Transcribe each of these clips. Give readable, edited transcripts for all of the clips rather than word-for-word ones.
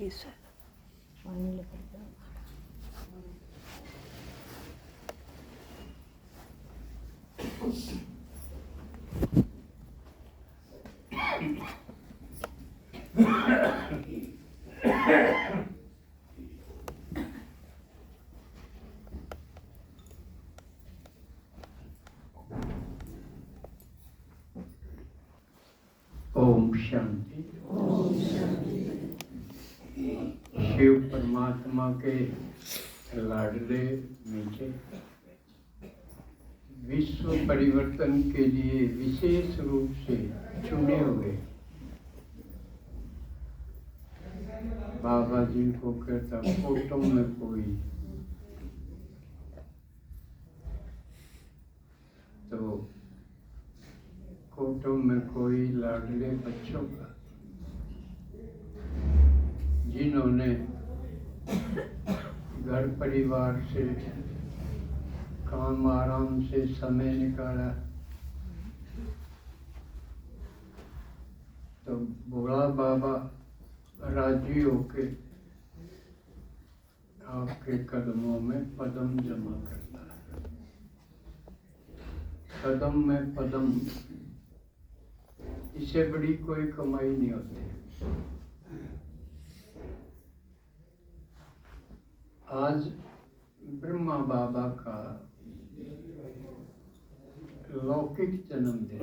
जी sir. पानी लेकर जाओ। ओम शांति। शिव परमात्मा के लाडले मीठे विश्व परिवर्तन के लिए विशेष रूप से चुने हुए बाबा जी को कहता फोटो में कोई, तो फोटो में कोई लाडले बच्चों का जिन्होंने घर परिवार से काम आराम से समय निकाला, तो भोला बाबा राजी होके आपके कदमों में पदम जमा करता है। कदम में पदम, इससे बड़ी कोई कमाई नहीं होती। आज ब्रह्मा बाबा का लौकिक जन्मदिन।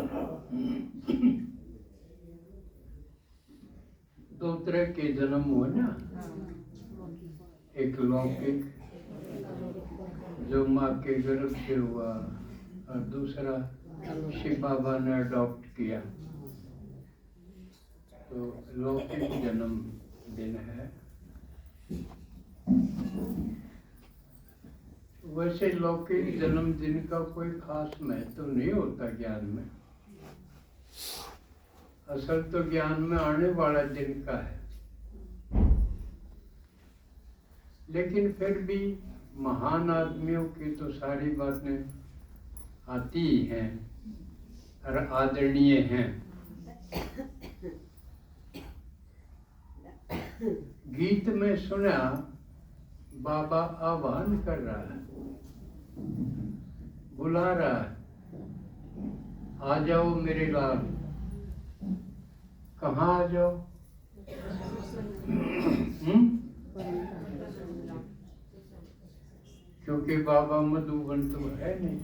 दो तरह के जन्म हुए ना, एक लौकिक जो माँ के गर्भ से हुआ और दूसरा शिव बाबा ने अडॉप्ट किया। तो लौकिक जन्म दिन है। वैसे लौकिक जन्मदिन का कोई खास महत्व नहीं होता ज्ञान में। असल तो ज्ञान में आने वाला दिन का है, लेकिन फिर भी महान आदमियों की तो सारी बातें आती ही हैं और आदरणीय हैं। गीत में सुना बाबा आह्वान कर रहा है, बुला रहा है, आ जाओ मेरे लाल। कहाँ आ जाओ? क्योंकि बाबा मधुबन तो है नहीं।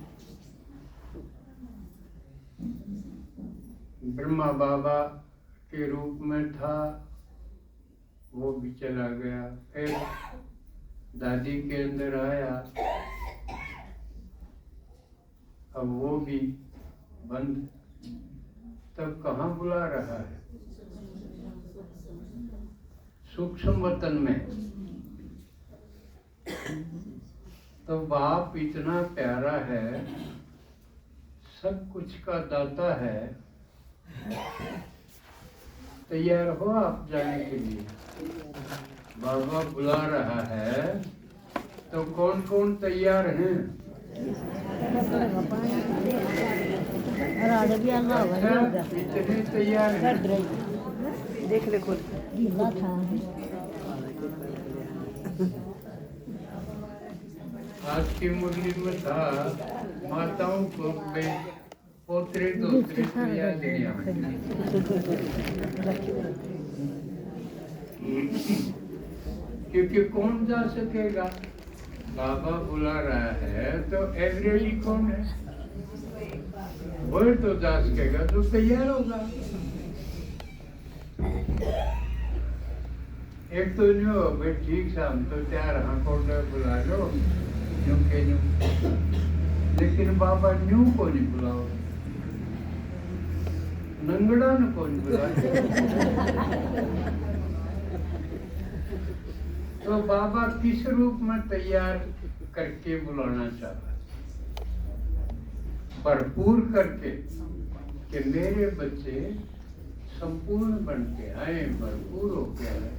ब्रह्मा बाबा के रूप में था, वो भी चला गया। फिर दादी के अंदर आया, अब वो भी बंद। तब कहाँ बुला रहा है? सूक्ष्म वतन में। तो बाप इतना प्यारा है, सब कुछ का दाता है। तैयार हो आप जाने के लिए? बाबा बुला रहा है, तो कौन कौन तैयार हैं? इतने तैयार हैं। देख ले खुद। आज की मुरली में था, माताओं को पोतरे दोतरे तो याद नहीं आएंगे। क्योंकि कौन जा सकेगा? बाबा बुला रहा है, तो एवरेज कौन है? वही तो जा सकेगा जो तैयार होगा। एक तो न्यू भाई ठीक से हम तो तैयार, हाँ कौन बुला लो न्यू के न्यू, लेकिन बाबा न्यू को नहीं बुलाओ, नंगड़ा न कौन बुला। तो बाबा किस रूप में तैयार करके बुलाना चाहता? भरपूर करके कि मेरे बच्चे संपूर्ण बन के आए, भरपूर होके आए,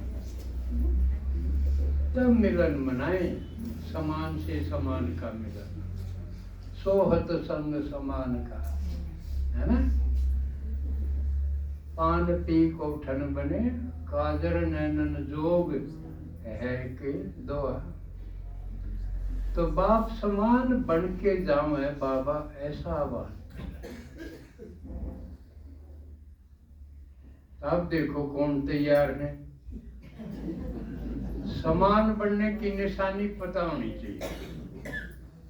तब मिलन मनाए। समान से समान का मिलन, सोहत संग समान का, है ना? पान पी को ठन बने, काजर नैनन जोग है के दोआ। तो बाप समान बन के जावे बाबा ऐसा आवाज। अब देखो कौन तैयार है। समान बनने की निशानी पता होनी चाहिए।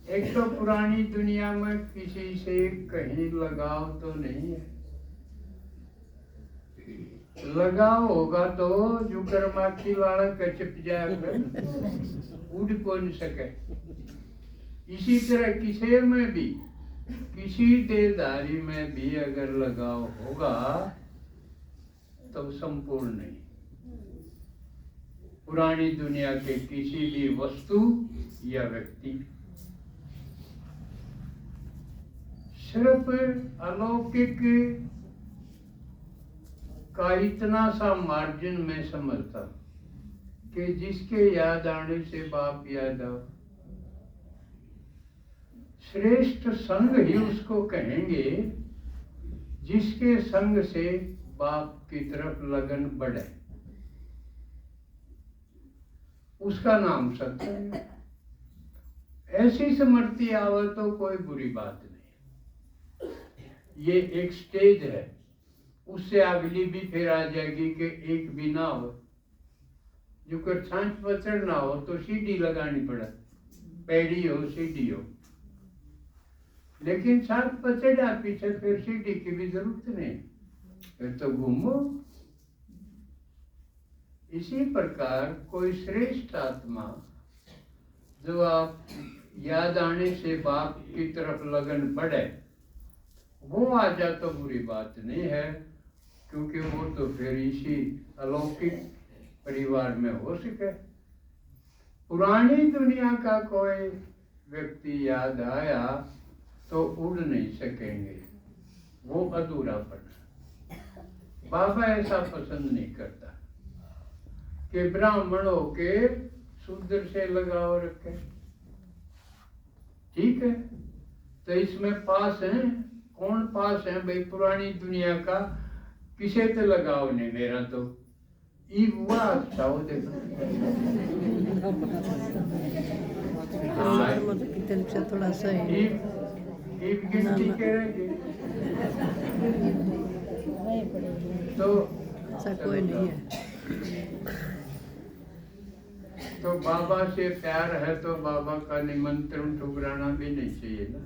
एक तो पुरानी दुनिया में किसी से कहीं लगाव तो नहीं है। लगाव होगा तो जुकर माखी वाला कचप जाएगा, उड़ को नहीं सके। इसी तरह किसी में भी, किसी देहधारी में भी अगर लगाव होगा तो संपूर्ण नहीं। पुरानी दुनिया के किसी भी वस्तु या व्यक्ति, सिर्फ अलौकिक का इतना सा मार्जिन में समझता कि जिसके याद आने से बाप याद आओ। श्रेष्ठ संग ही उसको कहेंगे जिसके संग से बाप की तरफ लगन बढ़े, उसका नाम सत्य है। ऐसी स्मृति आवे तो कोई बुरी बात नहीं। ये एक स्टेज है, उससे अगली भी फिर आ जाएगी कि एक भी ना हो। जो कर छांच पचड़ ना हो तो सीढ़ी लगानी पड़े, पैड़ी हो सीढ़ी हो। लेकिन छांच पचड़ा पीछे फिर सीढ़ी की भी जरूरत नहीं, फिर तो घूमो। इसी प्रकार कोई श्रेष्ठ आत्मा जो आप याद आने से बाप की तरफ लगन बढ़े, वो आ जा तो बुरी बात नहीं है, क्योंकि वो तो फिर इसी अलौकिक परिवार में हो सके। पुरानी दुनिया का कोई व्यक्ति याद आया तो उड़ नहीं सकेंगे, वो अधूरापन। बाबा ऐसा पसंद नहीं करता कि ब्राह्मणों के शूद्र से लगाव रखे। ठीक है, तो इसमें पास है कौन? पास है भाई पुरानी दुनिया का, किसे तो लगाव नहीं। मेरा तो ई हुआ अच्छा हो देखो। थोड़ा सा ही गिनती करेंगे तो ऐसा कोई नहीं है। तो बाबा से प्यार है तो बाबा का निमंत्रण ठुकराना भी नहीं चाहिए ना।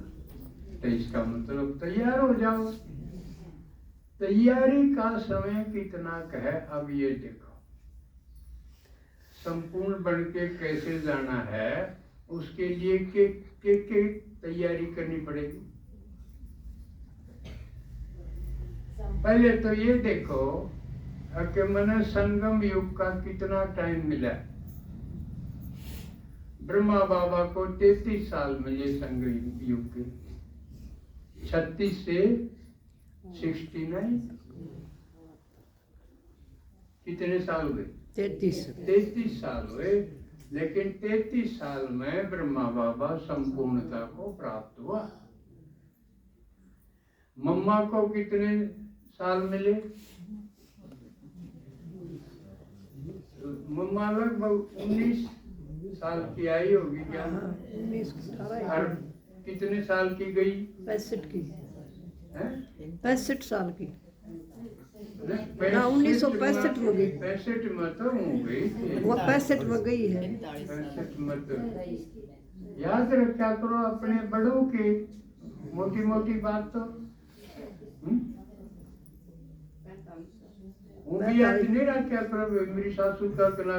तो इसका मतलब तैयार हो जाओ। तैयारी का समय कितना है अब ये देखो। संपूर्ण बन के कैसे जाना है उसके लिए के तैयारी करनी पड़ेगी। पहले तो ये देखो कि मैंने संगम युग का कितना टाइम मिला। ब्रह्मा बाबा को 33 साल मिले संगम युग के, 36 से 69 कितने साल हुए? 33 साल हुए। लेकिन 33 साल में ब्रह्मा बाबा संपूर्णता को प्राप्त हुआ। मम्मा को कितने साल मिले? मम्मा लगभग 19 साल की आई होगी क्या? 19 और कितने साल की गई? 65 की, हैं? 65 साल की ना, 1965 में गई। 65 में तो हो गई थी। वो 65 में गई है। 65 में तो याद रखा करो अपने बड़ों की मोटी मोटी बात तो। वो भी याद नहीं रखा करो। मेरी सासू का गला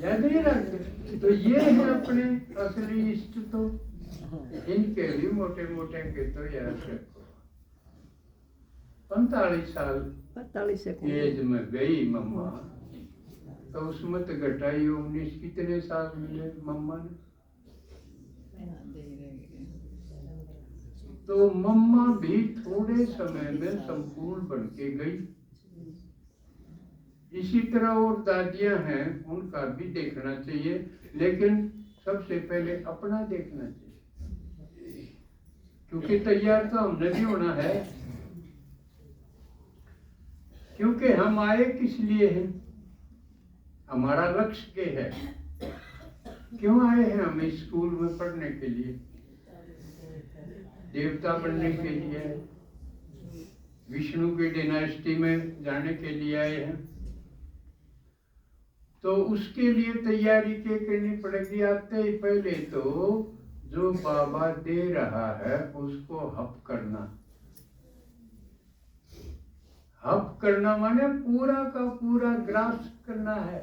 याद नहीं रखते। तो ये है अपने असली इष्ट। तो इनके लिए मोटे मोटे के तो याद रखो। 45 साल एज में गई मम्मा, तो उसमें तो घटाई 19 कितने साल मिले मम्मा ने? तो मम्मा भी थोड़े समय में संपूर्ण बन के गई। इसी तरह और दादियां हैं, उनका भी देखना चाहिए, लेकिन सबसे पहले अपना देखना चाहिए। क्योंकि तैयार तो हमने भी होना है, क्योंकि हम आए किस लिए हैं, हमारा लक्ष्य क्या है, क्यों आए हैं हम इस स्कूल में पढ़ने के लिए, देवता बनने के लिए, विष्णु की डायनेस्टी में जाने के लिए आए हैं। तो उसके लिए तैयारी क्या करनी पड़ेगी, आते ही पहले तो जो बाबा दे रहा है उसको हप करना। हप करना माने पूरा का पूरा ग्रास्प करना है।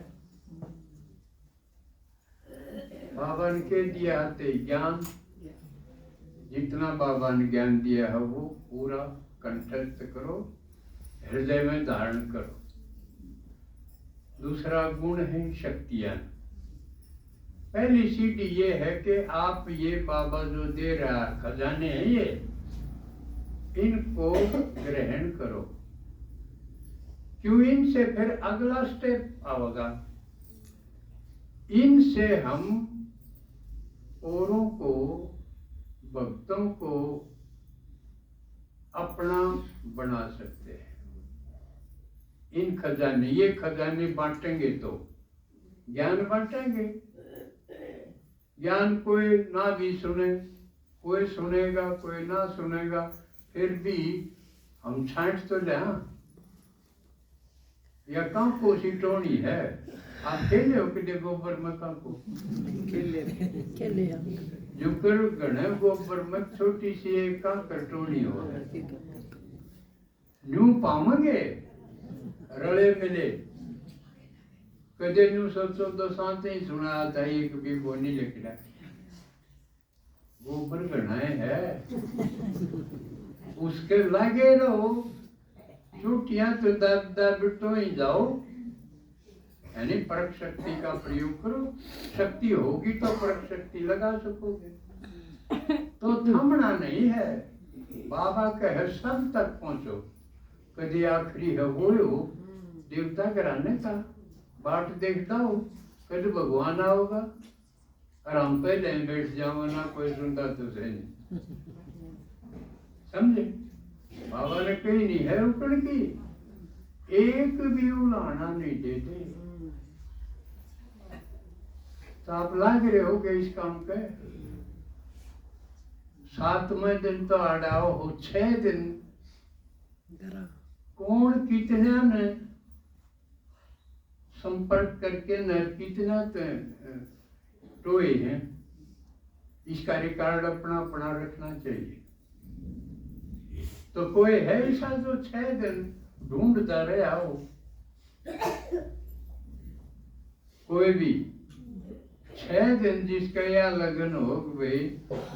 बाबा ने के दिया आते ज्ञान, जितना बाबा ने ज्ञान दिया है वो पूरा कंठस्थ करो, हृदय में धारण करो। दूसरा गुण है शक्तियां। पहली सीढ़ी ये है कि आप ये बाबा जो दे रहा खजाने हैं ये, इनको ग्रहण करो। क्यों, इनसे फिर अगला स्टेप आएगा। इनसे हम औरों को, भक्तों को अपना बना सकते हैं। इन खजाने, ये खजाने बांटेंगे तो ज्ञान बांटेंगे। ज्ञान कोई ना भी सुने, कोई सुनेगा कोई ना सुनेगा, फिर भी हम छांट तो ले। या कहाँ को सिटोनी है, आप खेले हो कि गोबर में कहाँ को खेले हम। जो कर गणे गोबर में छोटी सी एक का कटोनी हो, न्यू पावेंगे रले मिले। कदे न्यू सोचो तो शांति ही सुना था, एक भी बोनी लिखना गोबर गणाए है, उसके लगे रहो। छुट्टियां तो दब दब तो ही जाओ, यानी परक शक्ति का प्रयोग करो। शक्ति होगी तो परक शक्ति लगा सकोगे। तो थमना नहीं है, बाबा कहे सब तक पहुंचो। कभी आखिरी है वो देवता कराने का बाट देखता हो, कभी भगवान आओगा और हम पहले बैठ जाओ ना, कोई सुनता तो सही। समझे, बाबा ने कही नहीं है उकड़ की, एक भी उलाना नहीं देते। तो आप लाग रहे हो कि इस काम पे 7वें दिन तो अड़ाओ हो, 6 दिन कौन कितना ने संपर्क करके न कितना टोए हैं, इसका रिकॉर्ड अपना अपना रखना चाहिए। तो कोई है ऐसा जो 6 दिन ढूंढता रहे आओ, कोई भी 6 दिन जिसका यह लगन हो भाई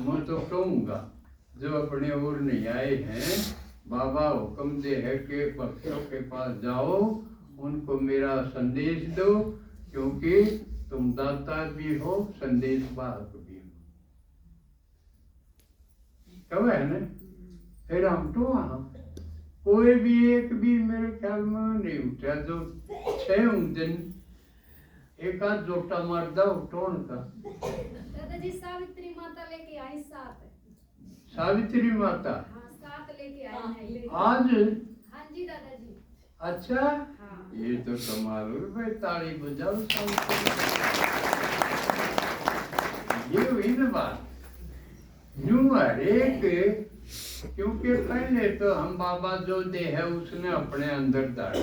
मैं तो कहूंगा, जो अपने ओर नहीं आए हैं, बाबा हुक्म दे है कि भक्तों के पास जाओ, उनको मेरा संदेश दो, क्योंकि तुम दाता भी हो संदेश वाहक भी हो। कब है ना, फिर हम तो वहां कोई भी एक भी मेरे ख्याल में नहीं उठा जो 6 दिन एक आध जोटा मार दो टोन का। दादाजी सावित्री माता लेके आई 7। सावित्री माता, हाँ 7 लेके आई है आज। हाँ जी दादाजी। अच्छा, हाँ। ये तो कमाल हो भाई, ताली बजाओ। ये हुई ना बात, यूं हर एक, क्योंकि पहले तो हम बाबा जो दे है उसने अपने अंदर डाल,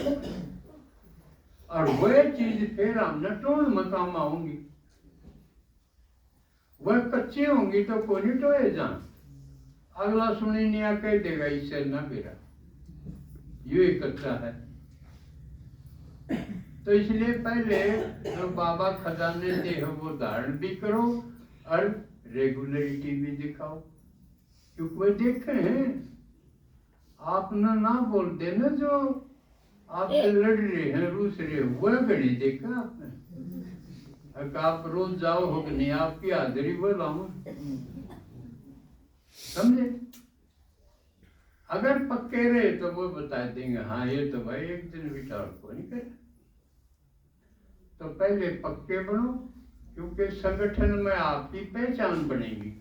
और वह चीज फिर हमने टोन में काम आऊंगी। वह कच्ची होंगी तो कोई नहीं टोए जान, अगला सुनी नहीं आके देगा इससे ना मेरा, ये कच्चा है। तो इसलिए पहले जो बाबा खजाने दे है वो धारण भी करो और रेगुलरिटी भी दिखाओ, क्योंकि वो देखे हैं आपने ना बोल देना, जो आपसे लड़ रहे हैं रूस रहे हैं, वह घड़ी देखा आपने। अगर आप रोज जाओ हो नहीं, आपकी हाजिरी वो लाऊं, समझे। अगर पक्के रहे तो वो बता देंगे हाँ ये तो भाई एक दिन भी टाल को नहीं करे। तो पहले पक्के बनो, क्योंकि संगठन में आपकी पहचान बनेगी।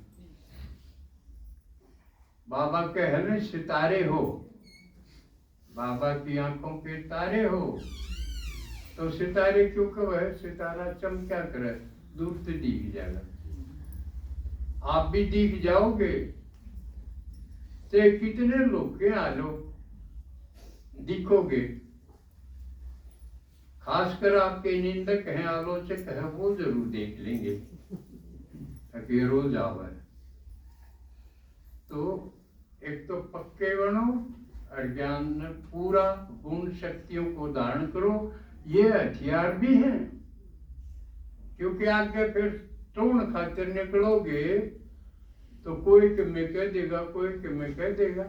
बाबा कहने सितारे हो, बाबा की आंखों के तारे हो। तो सितारे क्यों कहे? सितारा चमका करे, दूर से दिख जाएगा। आप भी दिख जाओगे तो कितने लोग के आलो दिखोगे। खासकर आपके निंदक हैं, आलोचक हैं, वो जरूर देख लेंगे कि रोज आवे। तो एक तो पक्के बनो और ज्ञान में पूरा गुण शक्तियों को धारण करो। ये हथियार भी हैं, क्योंकि आगे फिर तोड़ खातिर निकलोगे तो कोई कि मैं कह देगा, कोई कि मैं कह देगा,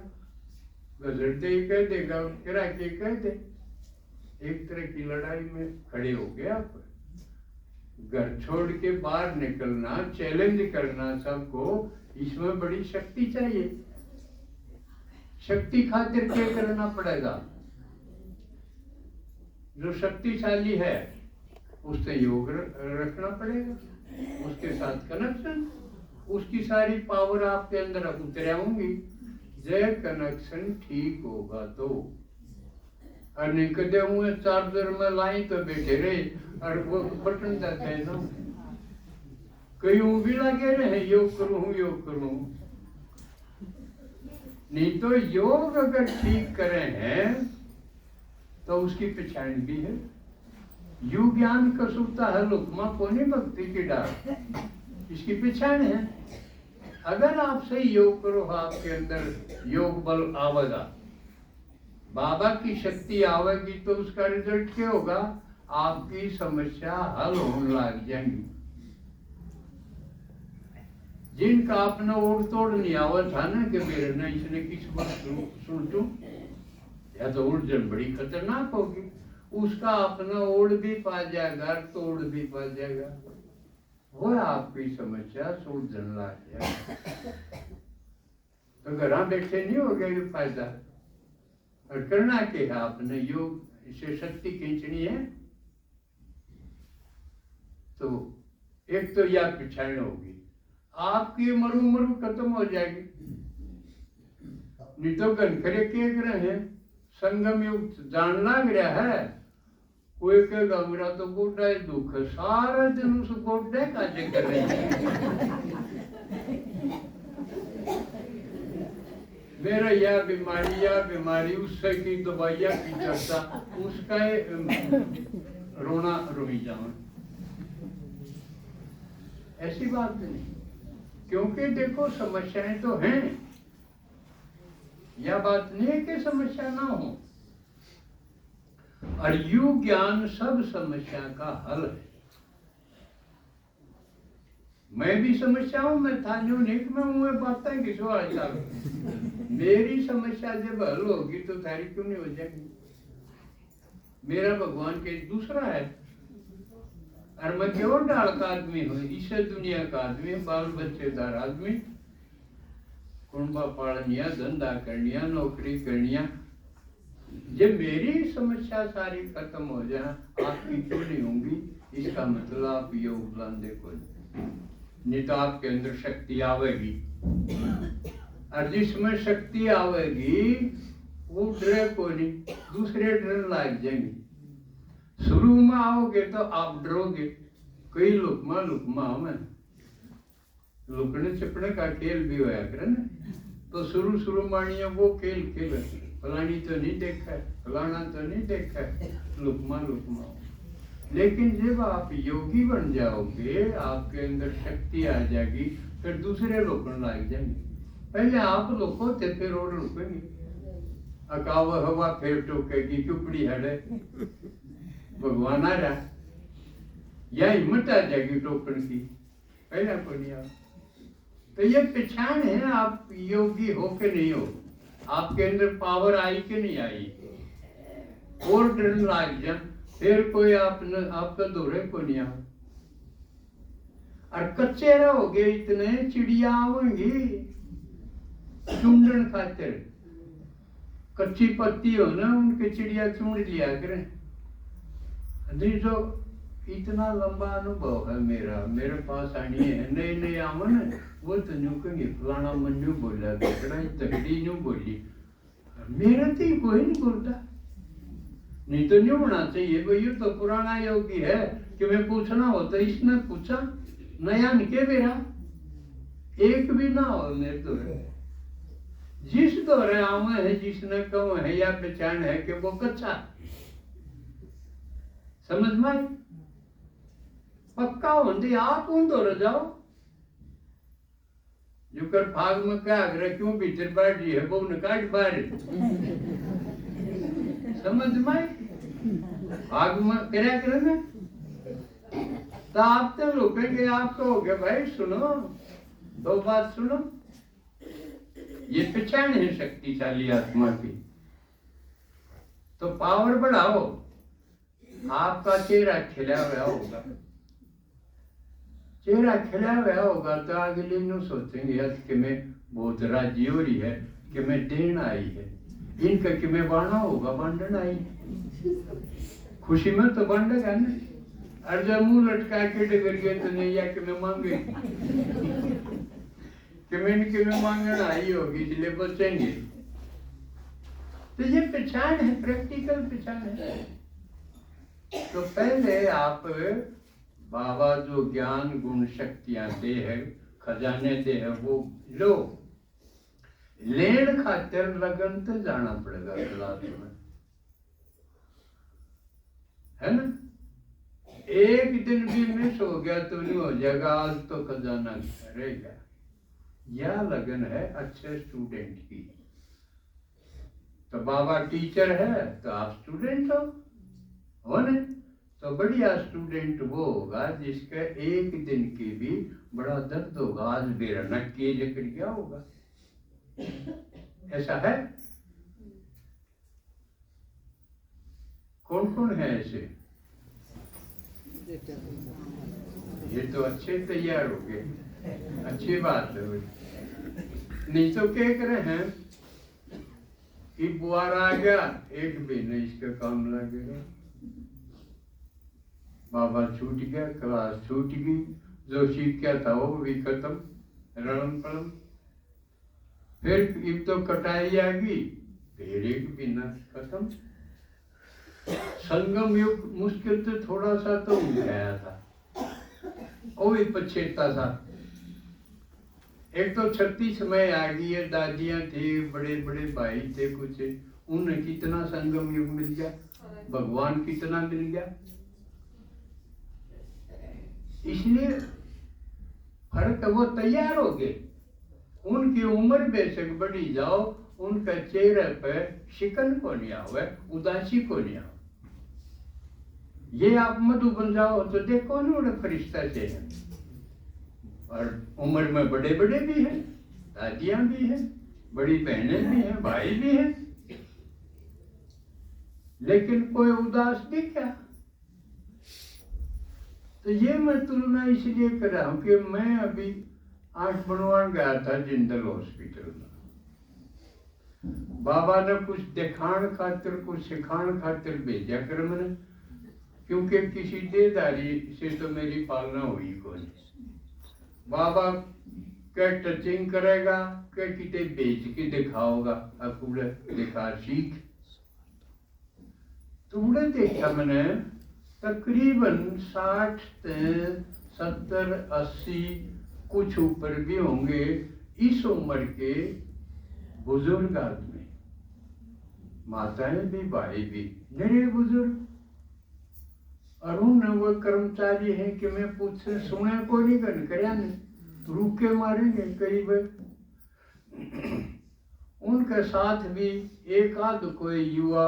गजरते कह देगा, किरा के कह दे। एक तरह की लड़ाई में खड़े हो गए आप। घर छोड़ के बाहर निकलना, चैलेंज करना सबको, इसमें बड़ी शक्ति चाहिए। शक्ति खातिर क्या करना पड़ेगा? जो शक्तिशाली है उससे योग रखना पड़ेगा, उसके साथ कनेक्शन, उसकी सारी पावर आपके अंदर उतर आऊंगी। जय कनेक्शन ठीक होगा तो। और निकलते हुए चार्जर में लाई तो बैठे रहे और वो बटन दबाते हैं ना, कई भी लगे रहे योग करूं। नहीं तो योग अगर ठीक करें हैं तो उसकी पहचान भी है। यू ज्ञान कसूता है लुकमा कोनी भक्ति की डाल, इसकी पहचान है। अगर आप सही योग करो, आपके अंदर योग बल आवेगा, बाबा की शक्ति आवेगी, तो उसका रिजल्ट क्या होगा? आपकी समस्या हल होने लग जाएंगी। जिनका अपना ओढ़ तोड़ नहीं आवा था ना कि मेरे ना इसने किस बात सुन तू, या तो उलझन बड़ी खतरनाक होगी। उसका अपना ओढ़ भी पा जाएगा, तोड़ भी पा जाएगा, वो आपकी समस्या सुलझन लग जाएगा। तो घर बैठे नहीं हो गया ये फायदा। और करना क्या है? आपने योग से शक्ति खींचनी है, तो एक तो यह पिछाड़ होगी, आपकी मरु खत्म हो जाएगी। नहीं तो घनखरे के रहे हैं, संगम युक्त जान लग रहा है, कोई कहेगा मेरा तो गोड्डा ही दुख है, सारा दिन उस गोड्डे का जिक्र है। मेरा यह बीमारी उससे की दवाइयाँ की चर्चा, उसका रोना रोई जाओ। ऐसी बात नहीं, क्योंकि देखो समस्याएं तो हैं, यह बात नहीं है कि समस्या ना हो। और यू ज्ञान सब समस्या का हल है। मैं भी समस्या हूं, मैं था जो नहीं मैं हूं, बातें किसो आता। मेरी समस्या जब हल होगी तो तारी क्यों नहीं हो जाएगी? मेरा भगवान के दूसरा है, और मैं केवल डाल का आदमी हूँ, इस दुनिया का आदमी, बाल बच्चेदार आदमी, कुंबा पालनिया, धंधा करनिया, नौकरी करनिया। जब मेरी समस्या सारी खत्म हो जाए, आपकी क्यों नहीं होंगी? इसका मतलब आप योग बुलान देखो, नहीं तो आपके अंदर शक्ति आवेगी, और जिसमें शक्ति आवेगी वो डरे को नहीं, दूसरे डर लग जाएंगे। शुरू में आओगे तो आप डरोगे, कई लुकमा में लुकने छिपने का खेल भी होया करे ना। तो शुरू मानिए वो खेल खेल, फलानी तो नहीं देखा है, फलाना तो नहीं देखा है, लुकमा। लेकिन जब आप योगी बन जाओगे, आपके अंदर शक्ति आ जाएगी, फिर दूसरे लुकने लग जाएंगे। पहले आप लुको थे, फिर और लुकेंगे। अकाव हवा फिर टोकेगी, चुपड़ी हड़े, भगवान आ रहा, या हिम्मत आ जाएगी टोकन की, पहला को नहीं आ। तो ये पहचान है आप योगी हो के नहीं हो, आपके अंदर पावर आई कि नहीं आई। और डर लग जाए, फिर कोई आपका दौरे को नहीं आ। और कच्चे रहोगे, इतने चिड़िया आवेंगी चूंडन खातिर, कच्ची पत्ती हो ना, उनके चिड़िया चूंड लिया करें। जो इतना लंबा अनुभव है मेरा, मेरे पास आनी है नए नए आवन वो तो न्यू कहेंगे फलाना मन न्यू बोला बेटड़ा तगड़ी न्यू बोली, मेरा तो ही कोई नहीं बोलता। नहीं तो न्यू होना चाहिए भाई, ये तो पुराना योगी है कि मैं पूछना होता, इसने पूछा नया निके मेरा एक भी ना हो मेरे तो जिस दौरे आवे है जिसने कहो है या पहचान है कि वो कच्चा समझ में पक्का होंगे आप उन दौरे जाओ जो कर भाग में क्या आग्रह क्यों भीतर बैठ जी है वो निकाट बाहर समझ में भाग में क्या करना तो आप तो रोकेंगे, आप कहोगे भाई सुनो दो बात सुनो, ये पहचान है शक्तिशाली आत्मा की, तो पावर बढ़ाओ, आपका चेहरा खिला हुआ होगा, चेहरा खिला हुआ होगा तो अगले नु सोचेंगे यार कि मैं बहुत राजी हो रही है कि मैं देन आई है, इनका कि मैं बांटना होगा बांटना आई, खुशी में तो बांटेगा ना, और जब मुंह लटका के डगर गए तो नहीं या कि मैं मांगे कि मैं मांगना आई होगी इसलिए बचेंगे। तो ये पहचान है, प्रैक्टिकल पहचान है। तो पहले आप बाबा जो ज्ञान गुण शक्तियां दे है, खजाने दे है वो लो, लेन खातिर लगन तो जाना पड़ेगा क्लास में, है ना। एक दिन भी मिस हो गया तो नहीं हो जाएगा, आज तो खजाना रहेगा। यह लगन है अच्छे स्टूडेंट की। तो बाबा टीचर है तो आप स्टूडेंट हो ना, तो बढ़िया स्टूडेंट वो होगा जिसका एक दिन की भी बड़ा दर्द होगा, आज मेरा नक के जकड़ गया होगा, ऐसा है। कौन कौन है ऐसे? ये तो अच्छे तैयार हो गए, अच्छी बात है। नहीं तो क्या करे हैं कि बुआर आ गया एक भी नहीं इसका काम लगेगा, बाबा छूट गया, क्लास छूट गई, जो सीख क्या था वो भी खत्म, रणम पड़म। फिर एक तो कटाई आ गई, फिर एक भी न खत्म। संगम युग मुश्किल तो थोड़ा सा तो गया था, वो भी पछेता था। एक तो 36 में आ गई है, दादियां थी, बड़े बड़े भाई थे कुछ, उन्हें कितना संगम युग मिल गया, भगवान कितना मिल गया। इसलिए फर्क वो तैयार हो गए, उनकी उम्र बेशक बढ़ी जाओ, उनका चेहरे पे शिकन को नहीं आवे, उदासी को नहीं आवे। ये आप मधु बन जाओ तो देखो ना उन्हें फरिश्ता से है, और उम्र में बड़े बड़े भी हैं, दादियां भी हैं, बड़ी बहनें भी हैं, भाई भी हैं, लेकिन कोई उदास दिखा। तो ये मैं तुलना इसलिए कर रहा हूं कि मैं अभी 8 बनवान गया था जिंदल हॉस्पिटल में, बाबा ने कुछ दिखाण खातिर कुछ सिखाण खातिर भेजा कर मैंने, क्योंकि किसी देदारी से तो मेरी पालना हुई कोई। बाबा क्या टचिंग करेगा, क्या किते बेच के दिखाओगा, अकूड़े दिखा सीख। तुमने देखा मैंने तकरीबन 60 से 70 80 कुछ ऊपर भी होंगे इस उम्र के बुजुर्ग आदमी, माताएं भी भाई भी मेरे बुजुर्ग, और उन वो कर्मचारी हैं कि मैं पूछ सुने को नहीं कर रूके मारेंगे कई बार। उनके साथ भी एक आध कोई युवा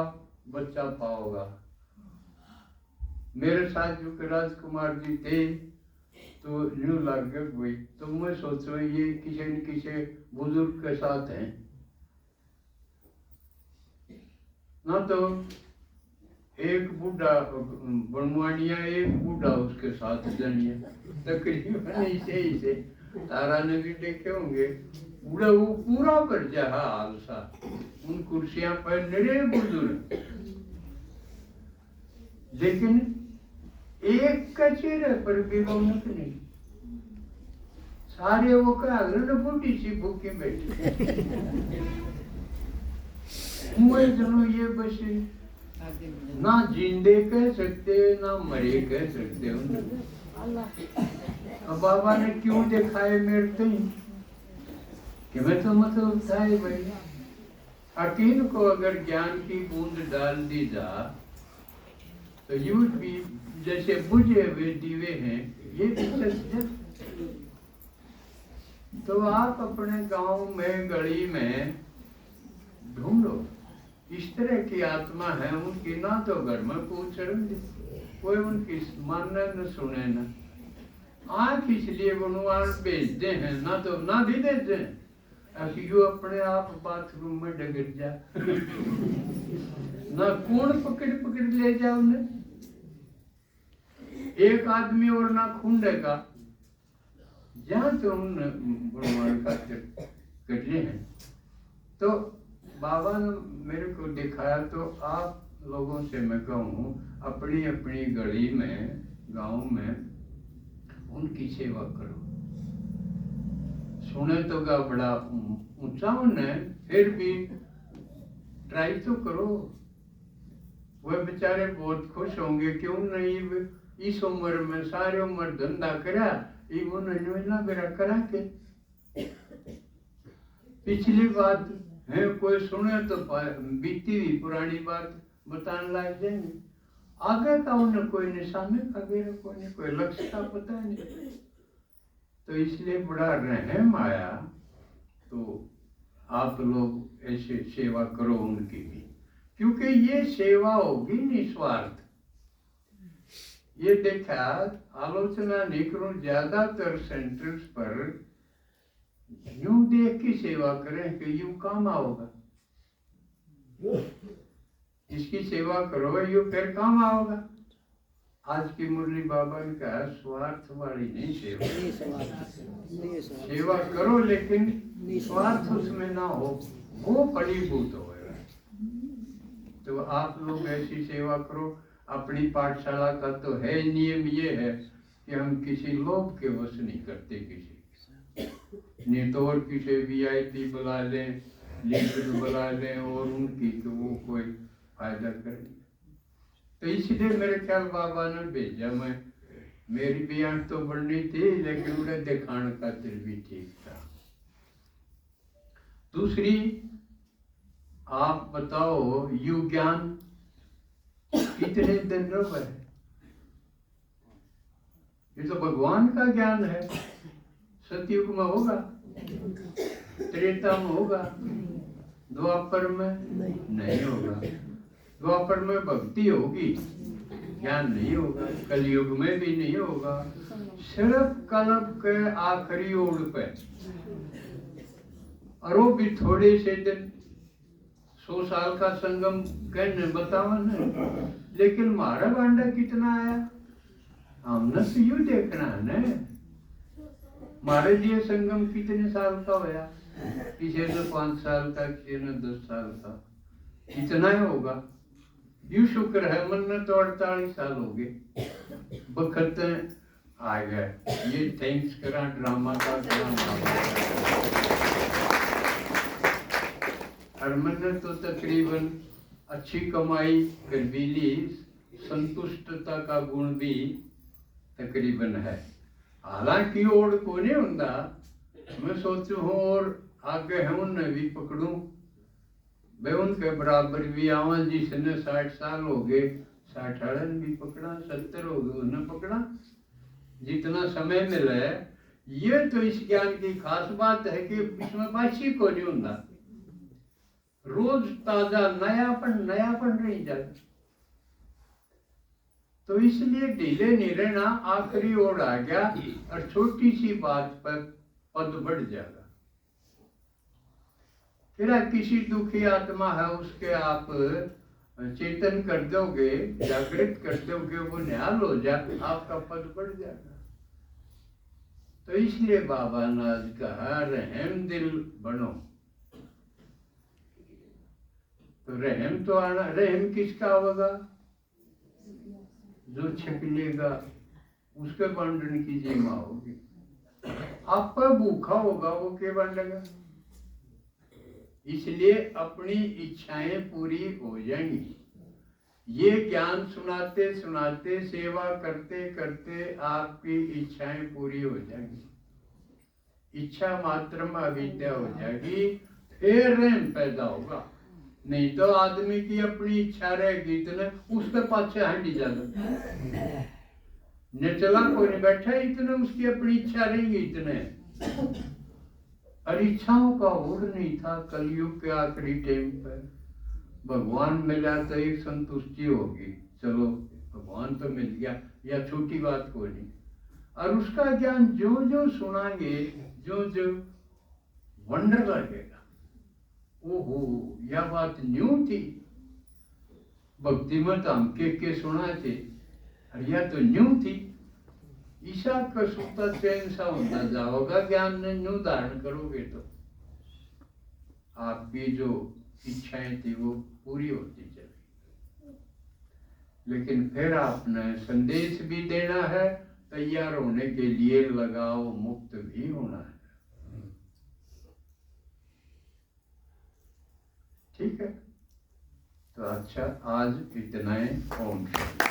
बच्चा पाओगा। मेरे साथ जो राजकुमार जी थे तो यूं लग गई, तो मैं सोचो ये किसी न किसी बुजुर्ग के साथ हैं ना। तो एक बूढ़ा बनवानिया, एक बूढ़ा उसके साथ जनिया, तकरीबन ऐसे ही से तारा ने भी देखे होंगे। बूढ़ा वो पूरा कर जा हाल सा, उन कुर्सियां पर निरे बुजुर्ग, लेकिन एक का चेहरे पर भी रौनक नहीं। सारे वो कहा बूढ़ी सी भूखी बैठी। मुझे जनो ये बस ना जिंदे कह सकते ना मरे कह सकते हो। अब बाबा ने क्यों दिखाए मेरे को कि मैं तो मतलब था ही भाई। हकीम को अगर ज्ञान की बूंद डाल दी जा तो यू भी जैसे बुझे हुए दीवे हैं, ये भी सच। तो आप अपने गांव में गली में ढूंढो इस तरह की आत्मा है, उनकी ना तो घर में पूछ कोई उनकी मानना न सुने न आंख, इसलिए गुणवान भेजते हैं ना तो ना भी देते हैं। यू अपने आप बाथरूम में डगर जा ना कौन पकड़ पकड़ ले जा उन्हें, एक आदमी और ना खूंडेगा जहां तो गुणवान का कटले हैं। तो बाबा ने मेरे को दिखाया। तो आप लोगों से मैं कहूँ अपनी अपनी गली में गांव में उनकी सेवा करो। सुने तो का बड़ा ऊंचा है, फिर भी ट्राई तो करो। वह बेचारे बहुत खुश होंगे, क्यों नहीं इस उम्र में सारी उम्र धंधा करा ना करा के। पिछली बात है कोई सुने तो बीती हुई पुरानी बात बताने लग जाएंगे, आगे का उन्हें कोई निशाने का कोई लक्ष्य का पता नहीं। तो इसलिए बड़ा रहम आया। तो आप लोग ऐसे सेवा करो उनकी भी, क्योंकि ये सेवा होगी निस्वार्थ। ये देखा आलोचना नहीं करूं, ज्यादातर सेंटर्स पर यूं देख की सेवा करें कि यूं काम आओगा, इसकी सेवा करो यू फिर काम आओगा। आज की मुरली बाबा ने कहा स्वार्थ वाली नहीं सेवा, सेवा करो लेकिन स्वार्थ उसमें ना हो, वो फलीभूत होगा। तो आप लोग ऐसी सेवा करो। अपनी पाठशाला का तो है नियम ये है कि हम किसी लोभ के वश नहीं करते किसी, नहीं तो और किसी VIP बुला लें, लीडर बुला लें और उनकी तो वो कोई फायदा करें। तो इसलिए मेरे ख्याल बाबा ने भेजा। मैं मेरी भी आंख तो बढ़नी थी लेकिन उन्हें दिखाने का दिल भी ठीक था। दूसरी आप बताओ यु ज्ञान कितने दिन है? ये तो भगवान का ज्ञान है। सतयुग में होगा, त्रेता में होगा, द्वापर में नहीं होगा। द्वापर में भक्ति होगी, ज्ञान नहीं होगा। कलयुग में भी नहीं होगा। सिर्फ कल्प के आखिरी ओर पे, और वो भी थोड़े से दिन, 100 साल का संगम कहने बतावा न, लेकिन मारा बांडा कितना आया हमने तो यू देखना है न। मारे लिए संगम कितने साल का होया, किसी ने 5 साल का, किसी ने 10 साल का, इतना ही होगा। यू शुक्र है मन ने तो 48 साल हो गए, बखत आ गए। ये थैंक्स करा ड्रामा का हरमन ने तो तकरीबन अच्छी कमाई कर भी ली, संतुष्टता का गुण भी तकरीबन है। हालांकि ओड को नहीं होता, मैं सोचू हूँ और आगे है उन्हें भी पकड़ूं, मैं उनके बराबर भी आवा। जिसने 60 साल हो गए, 60 ने भी पकड़ा, 70 हो गए उन्हें पकड़ा, जितना समय मिला है। ये तो इस ज्ञान की खास बात है कि इसमें बासी को नहीं होता, रोज ताजा नयापन नहीं जाता। तो इसलिए ढीले नहीं रहना। आखिरी ओर आ गया और छोटी सी बात पर पद बढ़ जाएगा। फिर किसी दुखी आत्मा है उसके आप चेतन कर दोगे, जागृत कर दोगे, वो निहाल हो जाए, आपका पद बढ़ जाएगा। तो इसलिए बाबा ने आज कहा रहम दिल बनो। तो रहम तो आना, रहम किसका होगा? जो छिपलेगा उसके बंटन की जिम्मा होगी। आप पर भूखा होगा वो के बंटेगा। इसलिए अपनी इच्छाएं पूरी हो जाएंगी। ये ज्ञान सुनाते सुनाते सेवा करते करते आपकी इच्छाएं पूरी हो जाएंगी। इच्छा मात्र में अविद्या हो जाएगी, फिर रहम पैदा होगा। नहीं तो आदमी की अपनी इच्छा रहेगी इतने उसके पाछे हंडी जाना न चला कोई नहीं बैठा इतने उसकी अपनी इच्छा रहेंगी इतने। और इच्छाओं का होड़ नहीं था। कलयुग के आखिरी टाइम पर भगवान मिला तो एक संतुष्टि होगी, चलो भगवान तो मिल गया, या छोटी बात कोई नहीं। और उसका ज्ञान जो जो सुनांगे जो जो वंडर लगेगा। ओहो यह बात न्यू थी, भक्ति मत हम के सुना थे और यह तो न्यू थी। ईशा का सूता चैन सा होता जाओगा ज्ञान ने न्यू धारण करोगे तो आपकी जो इच्छाएं थी वो पूरी होती चली। लेकिन फिर आपने संदेश भी देना है, तैयार होने के लिए लगाओ मुक्त भी होना है। ठीक है, तो अच्छा आज इतना ही। ओम शांति।